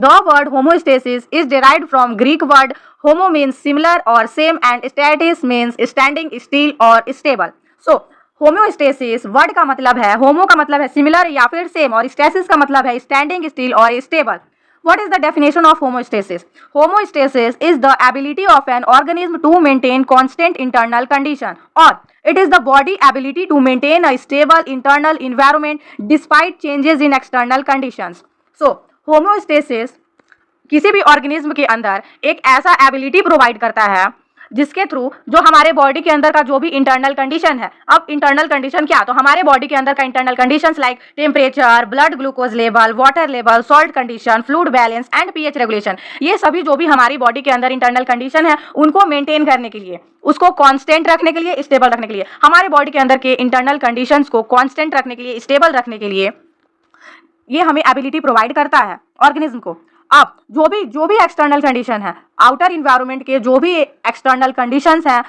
The word homeostasis is derived from Greek word homo means similar or same and stasis means standing still or stable. So homeostasis word का मतलब है, होमो का मतलब है similar या फिर सेम और स्टेसिस का मतलब है स्टैंडिंग स्टिल और stable. What is the definition of homeostasis? Homeostasis is the ability of an organism to maintain constant internal condition, or it is the body ability to maintain a stable internal environment despite changes in external conditions. So homeostasis किसी भी organism के अंदर एक ऐसा ability provide करता है जिसके through जो हमारे बॉडी के अंदर का जो भी इंटरनल कंडीशन है, अब इंटरनल कंडीशन क्या, तो हमारे बॉडी के अंदर का internal conditions like temperature, blood glucose level, water level, salt condition, fluid balance and pH regulation, ये सभी जो भी हमारी बॉडी के अंदर इंटरनल कंडीशन है उनको मेंटेन करने के लिए, उसको कांस्टेंट रखने के लिए, स्टेबल रखने के लिए, हमारे बॉडी के अंदर के इंटरनल कंडीशंस को कांस्टेंट रखने के लिए, स्टेबल रखने के लिए ये हमें एबिलिटी प्रोवाइड करता है ऑर्गेनिज्म को. अब जो भी एक्सटर्नल कंडीशन है, आउटर इन्वायरमेंट के जो भी एक्सटर्नल कंडीशंस हैं,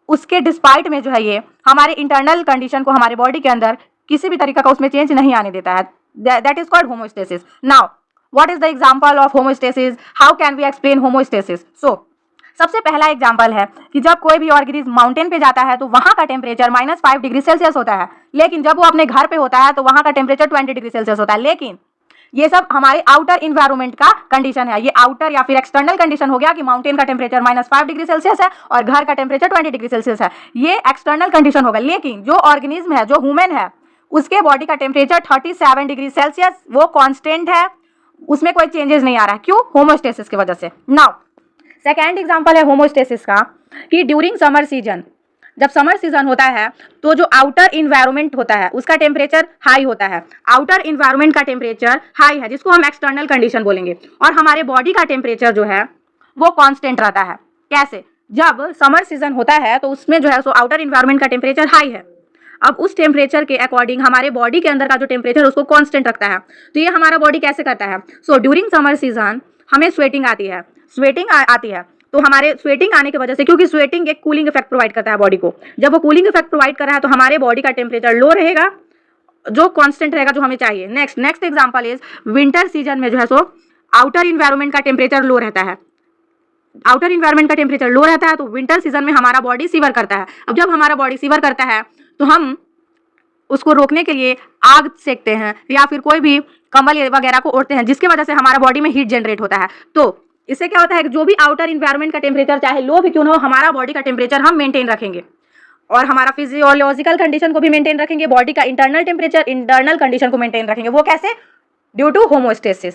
उसके डिस्पाइट में जो है ये हमारे इंटरनल कंडीशन को हमारे बॉडी के अंदर किसी भी तरीका का उसमें चेंज नहीं आने देता है. That is called homeostasis. Now what is the example of homeostasis? How can we explain homeostasis? So सबसे पहला एग्जाम्पल है कि जब कोई भी ऑर्गेनिज्म माउंटेन पे जाता है तो वहाँ का टेम्परेचर -5 डिग्री सेल्सियस होता है, लेकिन जब वो अपने घर पे होता है तो वहाँ का टेम्परेचर 20 डिग्री सेल्सियस होता है. लेकिन ये सब हमारे आउटर इन्वायरमेंट का कंडीशन है. ये आउटर या फिर एक्सटर्नल कंडीशन हो गया कि माउंटेन का टेम्परेचर -5 डिग्री सेल्सियस है और घर का टेम्परेचर 20 डिग्री सेल्सियस है. ये एक्सटर्नल कंडीशन होगा. लेकिन जो ऑर्गेनिज्म है, जो ह्यूमन है, उसके बॉडी का टेम्परेचर 37 डिग्री सेल्सियस वो कॉन्स्टेंट है, उसमें कोई चेंजेस नहीं आ रहा है. क्यों? होमोस्टेसिस की वजह से. नाउ सेकेंड एग्जाम्पल है होमोस्टेसिस का कि ड्यूरिंग समर सीजन, जब समर सीजन होता है तो जो आउटर इन्वायरमेंट होता है उसका टेम्परेचर हाई होता है. आउटर इन्वायरमेंट का टेम्परेचर हाई है जिसको हम एक्सटर्नल कंडीशन बोलेंगे, और हमारे बॉडी का टेम्परेचर जो है वो कांस्टेंट रहता है. कैसे? जब समर सीजन होता है तो उसमें जो है सो आउटर इन्वायरमेंट का टेम्परेचर हाई है. अब उस टेम्परेचर के अकॉर्डिंग हमारे बॉडी के अंदर का जो टेम्परेचर उसको कांस्टेंट रखता है. तो ये हमारा बॉडी कैसे करता है? सो ड्यूरिंग समर सीजन हमें स्वेटिंग आती है. स्वेटिंग आती है तो हमारे स्वेटिंग आने की वजह से, क्योंकि स्वेटिंग एक कूलिंग इफेक्ट प्रोवाइड करता है बॉडी को, जब वो कूलिंग इफेक्ट प्रोवाइड कर रहा है तो हमारे बॉडी का टेम्परेचर लो रहेगा, जो कांस्टेंट रहेगा, जो हमें चाहिए. Next example is winter season में जो है सो आउटर इन्वायरमेंट का टेम्परेचर लो रहता है. आउटर इन्वायरमेंट का टेम्परेचर लो रहता है तो विंटर सीजन में हमारा बॉडी सीवर करता है. अब जब हमारा बॉडी सीवर करता है तो हम उसको रोकने के लिए आग सेकते हैं या फिर कोई भी कंबल वगैरह को ओढ़ते हैं, जिसकी वजह से हमारा बॉडी में हीट जनरेट होता है. तो इससे क्या होता है कि जो भी आउटर इन्वायरमेंट का टेम्परेचर चाहे लो भी क्यों ना हो, हमारा बॉडी का टेम्परेचर हम मेंटेन रखेंगे और हमारा फिजियोलॉजिकल कंडीशन को भी मेंटेन रखेंगे, बॉडी का इंटरनल टेम्परेचर, इंटरनल कंडीशन को मेंटेन रखेंगे. वो कैसे? Due to homeostasis.